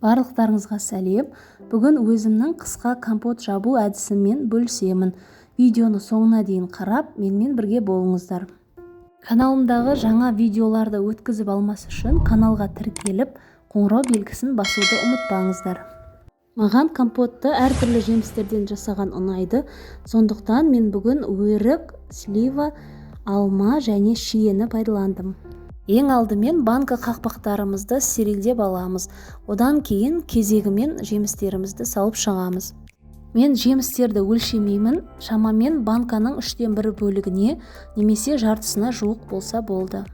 Барлықтарыңызға сәлем. Бүгін өзімнің қысқа компот жабу әдісімен бөлісемін. Видеоны соңына дейін қарап, менімен бірге болыңыздар. Каналымдағы жаңа видеоларды өткізіп алмас үшін каналға тіркеліп, қоңырау белгісін басуды ұмытпаңыздар. Маған компотты әртүрлі жемістерден жасаған ұнайды, сондықтан мен бүгін өрік, слива, алма және шиені пайдаландым. Ең алдымен банка қақпақтарымызды стерилдеп аламыз. Одан кейін кезегімен жемістерімізді салып шығамыз. Мен жемістерді өлшемеймін, шамамен банканың 1/3 бөлігіне немесе жартысына жуық болса болды.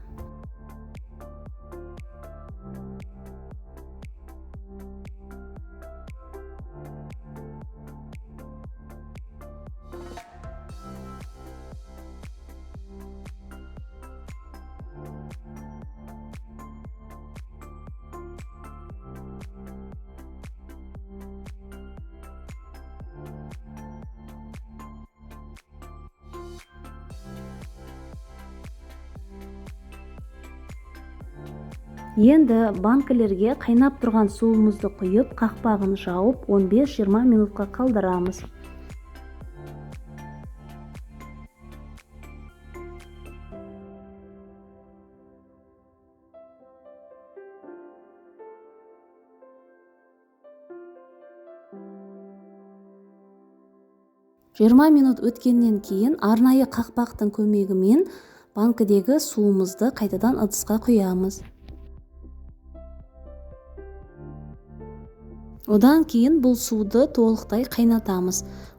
Енді банкілерге қайнап тұрған суымызды құйып, қақпағын жауып 15-20 минутқа қалдырамыз. Жиырма минут өткеннен кейін арнайы қақпақтың көмегімен банкідегі суымызды қайтадан ыдысқа құямыз. Одан кейін бұл суды толықтай қайнатамыз.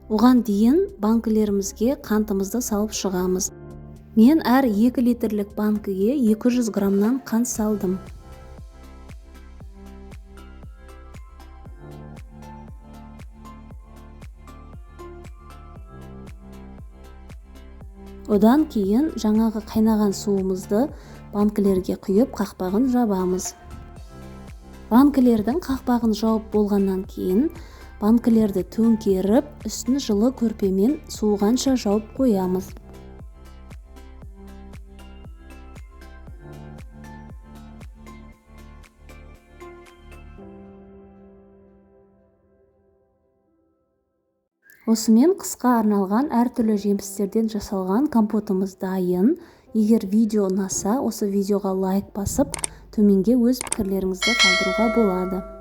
Оған дейін банкілерімізге қантымызды салып шығамыз. Мен әр 2 литрлік банкіге 200 граммнан қант салдым. Одан кейін жаңағы қайнаған суымызды банкілерге құйып, қақпағын жабамыз. Банкілердің қақпағын жауып болғаннан кейін, банкілерді төңкеріп, үстін жылы көрпемен суығанша жауып қоямыз. Осымен қысқа арналған әртүрлі жемістерден жасалған компотымыз дайын. Егер видео ұнаса, осы видеоға лайк басып, төменге өз пікірлеріңізді қалдыруға болады.